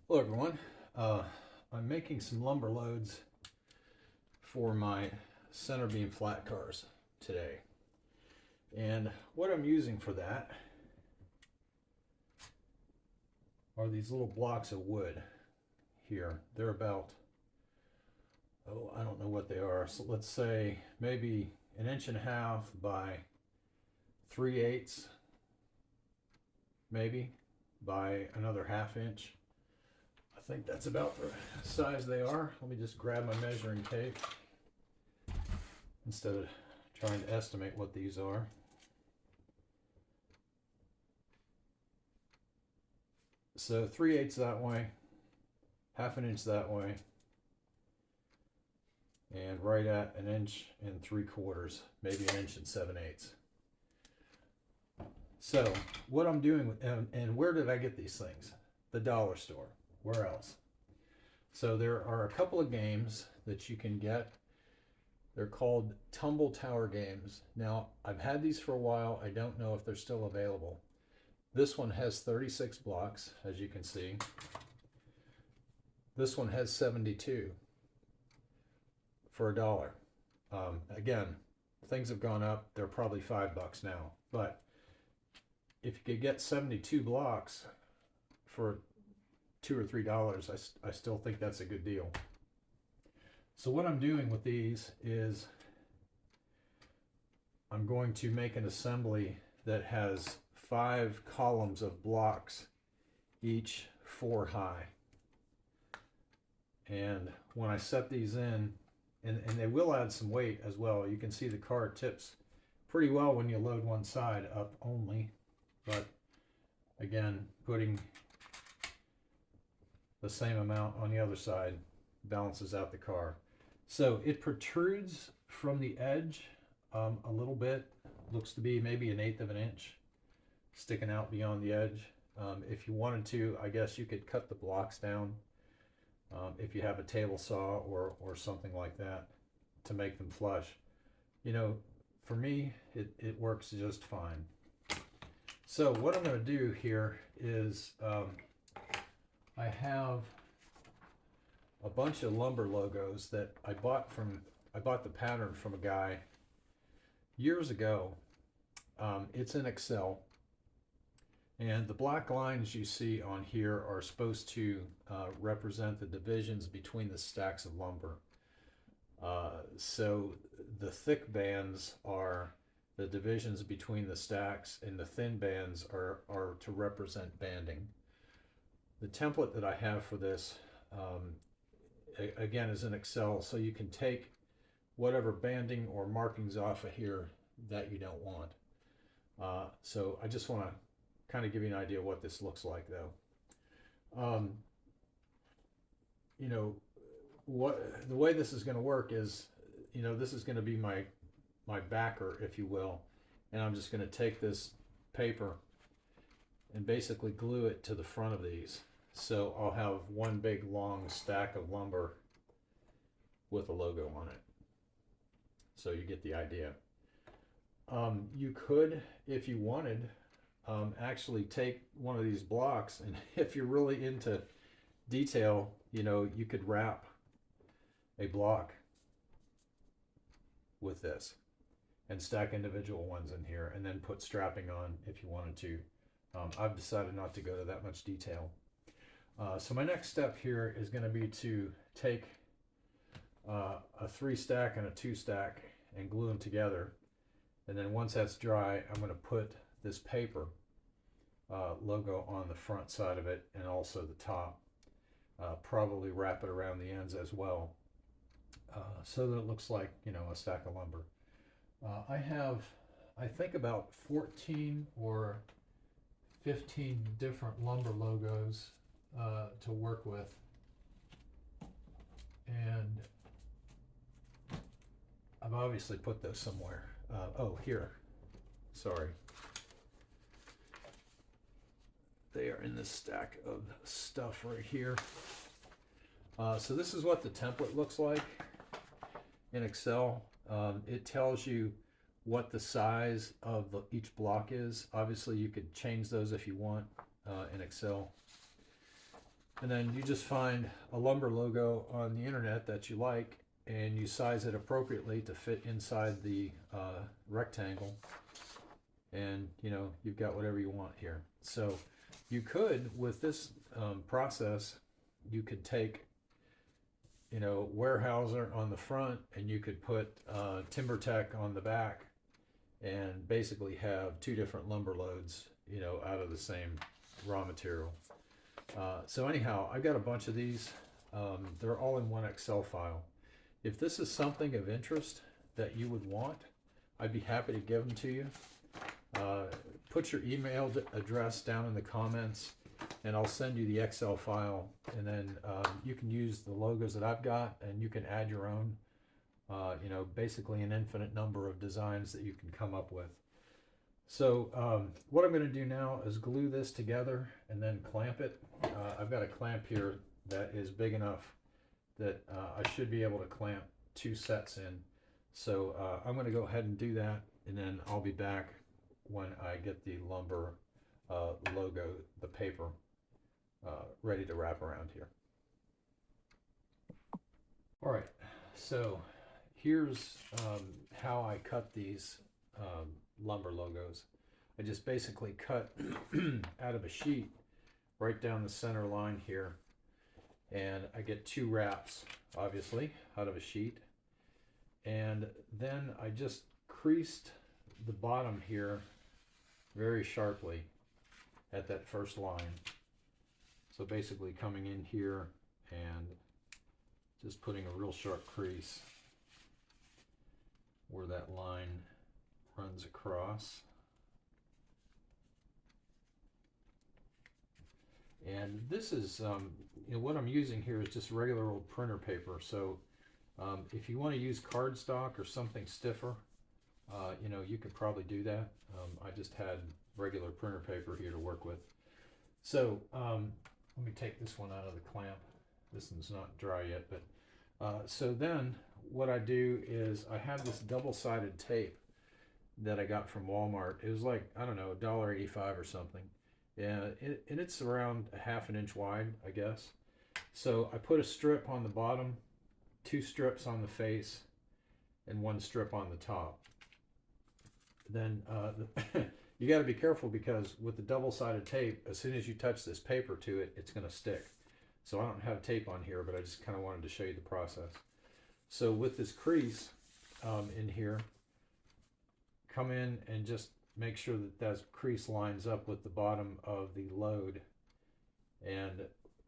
Hello everyone. I'm making some lumber loads for my center beam flat cars today. And what I'm using for that are these little blocks of wood here. They're about, I don't know what they are. So let's say maybe 1.5 inches by 3/8, maybe by another 1/2 inch. I think that's about the size they are. Let me just grab my measuring tape instead of trying to estimate what these are. So 3/8 that way, 1/2 inch that way, and right at 1.75 inches, maybe 1 7/8 inches. So what I'm doing, and where did I get these things? The dollar store. Where else? So there are a couple of games that you can get. They're called Tumble Tower games. Now, I've had these for a while. I don't know if they're still available. This one has 36 blocks, as you can see. This one has 72 for $1. Again, things have gone up. They're probably $5 now. But if you could get 72 blocks for $2 or $3, I still think that's a good deal. So what I'm doing with these is I'm going to make an assembly that has 5 columns of blocks, each 4 high. And when I set these in, and they will add some weight as well. You can see the car tips pretty well when you load one side up only. But again, putting the same amount on the other side balances out the car. So it protrudes from the edge a little bit. Looks to be maybe 1/8 of an inch sticking out beyond the edge. If you wanted to, I guess you could cut the blocks down if you have a table saw or something like that to make them flush. You know, for me, it works just fine. So what I'm going to do here is I have a bunch of lumber logos that I bought the pattern from a guy years ago. It's in Excel, and the black lines you see on here are supposed to represent the divisions between the stacks of lumber. So the thick bands are the divisions between the stacks, and the thin bands are to represent banding. The template that I have for this, again, is in Excel, so you can take whatever banding or markings off of here that you don't want. So I just want to kind of give you an idea of what this looks like, though. You know, the way this is going to work is, this is going to be my backer, if you will, and I'm just going to take this paper and basically glue it to the front of these. So I'll have one big long stack of lumber with a logo on it. So you get the idea. You could, if you wanted, actually take one of these blocks, and if you're really into detail, you could wrap a block with this and stack individual ones in here and then put strapping on if you wanted to. I've decided not to go to that much detail. So my next step here is going to be to take a 3-stack and a 2-stack and glue them together. And then once that's dry, I'm going to put this paper logo on the front side of it and also the top. Probably wrap it around the ends as well, so that it looks like, a stack of lumber. I have, I think, about 14 or 15 different lumber logos to work with, and I've obviously put those somewhere. Oh, here, sorry, they are in this stack of stuff right here. So this is what the template looks like in Excel. It tells you what the size of each block is. Obviously you could change those if you want in Excel. And then you just find a lumber logo on the internet that you like, and you size it appropriately to fit inside the rectangle, and you've got whatever you want here. So you could, with this process, you could take Weyerhaeuser on the front, and you could put TimberTech on the back, and basically have two different lumber loads out of the same raw material. So anyhow, I've got a bunch of these. They're all in one Excel file. If this is something of interest that you would want, I'd be happy to give them to you. Put your email address down in the comments, and I'll send you the Excel file, and then you can use the logos that I've got, and you can add your own, basically an infinite number of designs that you can come up with. So what I'm going to do now is glue this together and then clamp it. I've got a clamp here that is big enough that I should be able to clamp 2 sets in. So I'm going to go ahead and do that, and then I'll be back when I get the lumber logo, the paper, ready to wrap around here. All right, so here's how I cut these lumber logos. I just basically cut out of a sheet right down the center line here, and I get 2 wraps, obviously, out of a sheet, and then I just creased the bottom here very sharply at that first line. So basically coming in here and just putting a real sharp crease where that line runs across. And this is, what I'm using here is just regular old printer paper. So if you want to use cardstock or something stiffer, you could probably do that. I just had regular printer paper here to work with. So let me take this one out of the clamp. This one's not dry yet, but so then what I do is I have this double-sided tape that I got from Walmart. It was like, I don't know, $1.85 or something. And it's around a ½ inch wide, I guess. So I put a strip on the bottom, 2 strips on the face, and 1 strip on the top. Then you got to be careful, because with the double-sided tape, as soon as you touch this paper to it, it's going to stick. So I don't have tape on here, but I just kind of wanted to show you the process. So with this crease in here, come in and just make sure that that crease lines up with the bottom of the load. And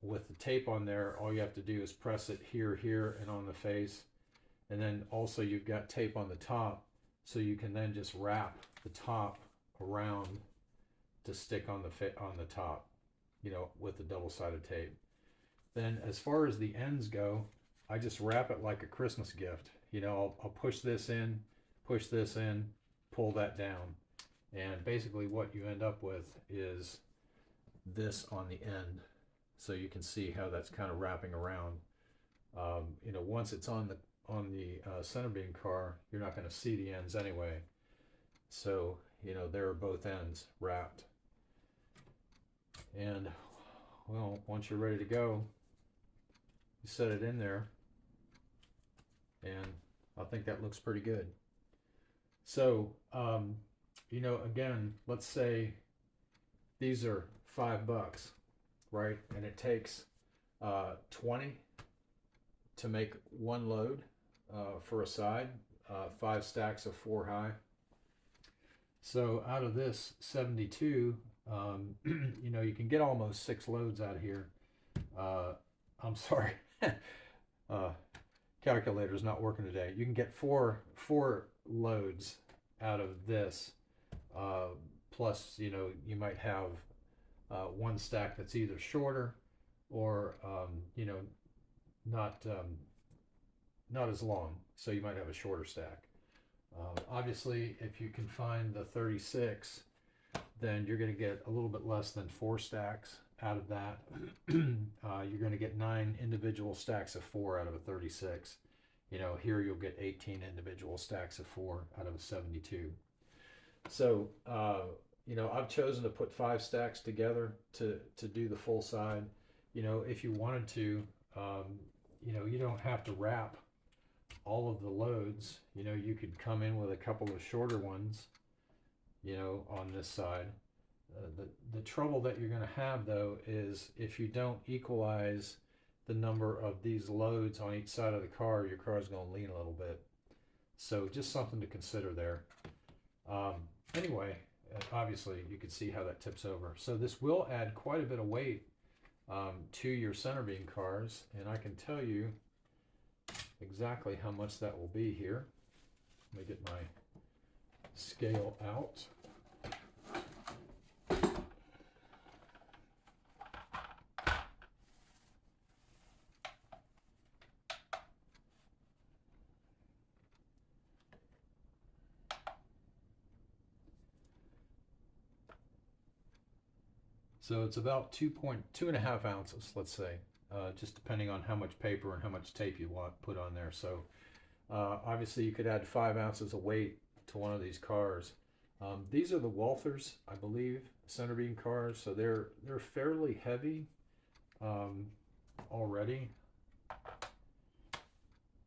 with the tape on there, all you have to do is press it here, here, and on the face. And then also you've got tape on the top, so you can then just wrap the top around to stick on the top, with the double-sided tape. Then as far as the ends go, I just wrap it like a Christmas gift. I'll push this in, pull that down. And basically what you end up with is this on the end. So you can see how that's kind of wrapping around. Once it's on the center beam car, you're not going to see the ends anyway. So, there are both ends wrapped. And, well, once you're ready to go, you set it in there, and I think that looks pretty good. So, again, let's say these are $5, right? And it takes 20 to make 1 load for a side, 5 stacks of 4 high. So out of this 72, you can get almost 6 loads out of here. I'm sorry, calculator's not working today. You can get four loads out of this. Plus, you might have 1 stack that's either shorter or not as long. So you might have a shorter stack. Obviously, if you can find the 36, then you're going to get a little bit less than 4 stacks out of that. You're going to get 9 individual stacks of 4 out of a 36. Here you'll get 18 individual stacks of 4 out of a 72. So, I've chosen to put 5 stacks together to do the full side. you know, if you wanted to, you know, you don't have to wrap all of the loads. You know, you could come in with a couple of shorter ones, you know, on this side. The trouble that you're going to have though is if you don't equalize the number of these loads on each side of the car, your car is going to lean a little bit. So just something to consider there. Anyway, obviously you can see how that tips over. So this will add quite a bit of weight to your center beam cars, and I can tell you exactly how much that will be here. Let me get my scale out. So it's about 2.5 ounces, let's say, just depending on how much paper and how much tape you want put on there. So obviously you could add 5 ounces of weight to one of these cars. These are the Walthers, I believe, center beam cars. So they're fairly heavy already.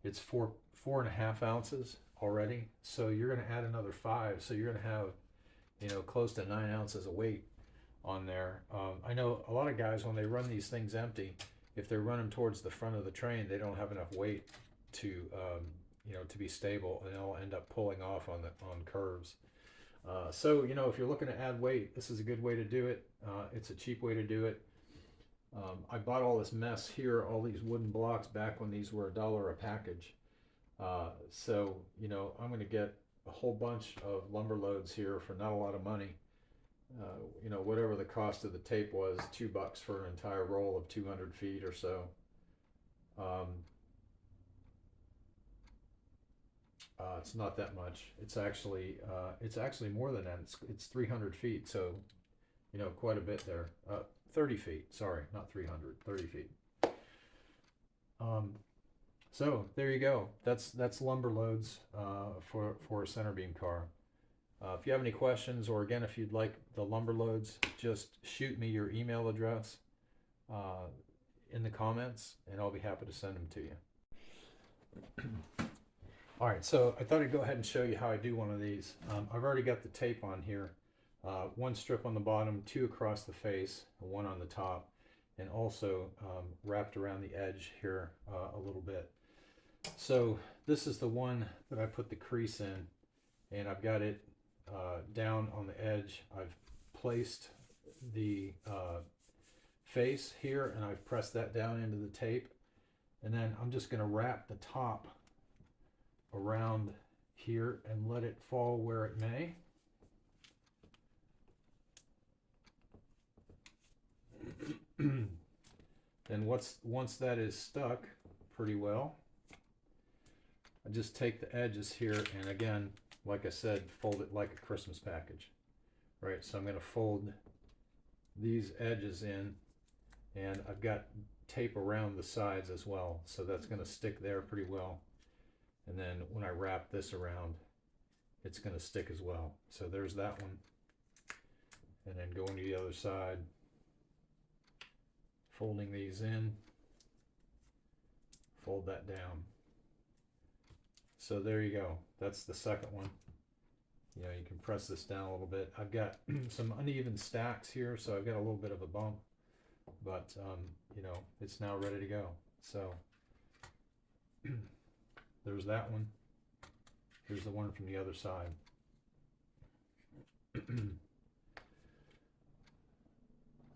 It's 4.5 ounces already. So you're going to add another 5. So you're going to have, you know, close to 9 ounces of weight on there. I know a lot of guys, when they run these things empty, if they run them towards the front of the train, they don't have enough weight to you know, to be stable, and they'll end up pulling off on curves. So you know, if you're looking to add weight, this is a good way to do it. It's a cheap way to do it. I bought all this mess here, all these wooden blocks, back when these were $1 a package. So you know, I'm going to get a whole bunch of lumber loads here for not a lot of money. You know, whatever the cost of the tape was, $2 for an entire roll of 200 feet or so. It's not that much. It's actually more than that. It's 300 feet. So, you know, quite a bit there. 30 feet. Sorry, not 300. 30 feet. So there you go. That's lumber loads for a center beam car. If you have any questions, or again, if you'd like the lumber loads, just shoot me your email address in the comments, and I'll be happy to send them to you. All right, so I thought I'd go ahead and show you how I do one of these. I've already got the tape on here. One strip on the bottom, 2 across the face, and 1 on the top, and also wrapped around the edge here a little bit. So this is the one that I put the crease in, and I've got it down on the edge. I've placed the face here, and I've pressed that down into the tape, and then I'm just going to wrap the top around here and let it fall where it may. Then once that is stuck pretty well, I just take the edges here, and again, like I said, fold it like a Christmas package, right? So I'm going to fold these edges in, and I've got tape around the sides as well, so that's going to stick there pretty well. And then when I wrap this around, it's going to stick as well. So there's that one. And then going to the other side, folding these in, fold that down. So there you go. That's the second one. You know, you can press this down a little bit. I've got some uneven stacks here, so I've got a little bit of a bump, but you know, it's now ready to go. So there's that one. Here's the one from the other side.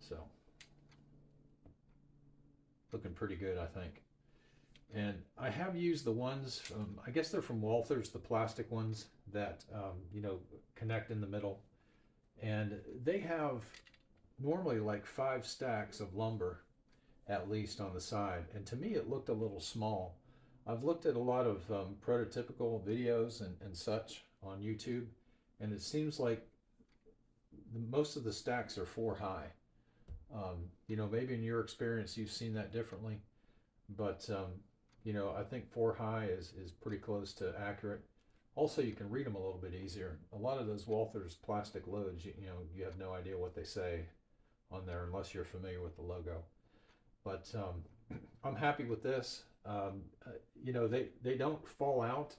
So looking pretty good, I think. And I have used the ones from, I guess they're from Walthers, the plastic ones that you know, connect in the middle, and they have normally like 5 stacks of lumber at least on the side, and to me it looked a little small. I've looked at a lot of prototypical videos and such on YouTube, and it seems like most of the stacks are 4 high. You know, maybe in your experience you've seen that differently, but you know, I think 4 high is pretty close to accurate. Also, you can read them a little bit easier. A lot of those Walthers plastic loads, you know, you have no idea what they say on there unless you're familiar with the logo. But I'm happy with this. You know, they don't fall out.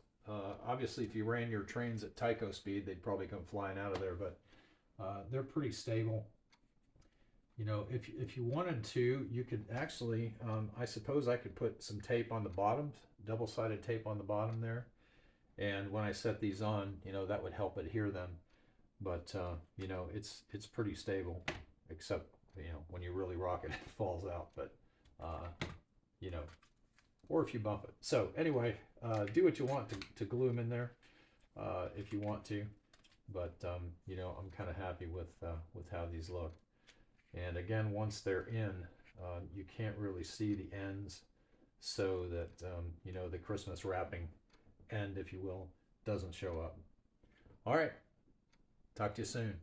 Obviously, if you ran your trains at Tyco speed, they'd probably come flying out of there, but they're pretty stable. You know, if you wanted to, you could actually, I suppose I could put some tape on the bottom, double-sided tape on the bottom there. And when I set these on, you know, that would help adhere them. But, you know, it's pretty stable, except, you know, when you really rock it, it falls out. But, you know, or if you bump it. So anyway, do what you want to glue them in there if you want to. But, you know, I'm kind of happy with how these look. And again, once they're in, you can't really see the ends, so that, you know, the Christmas wrapping end, if you will, doesn't show up. All right. Talk to you soon.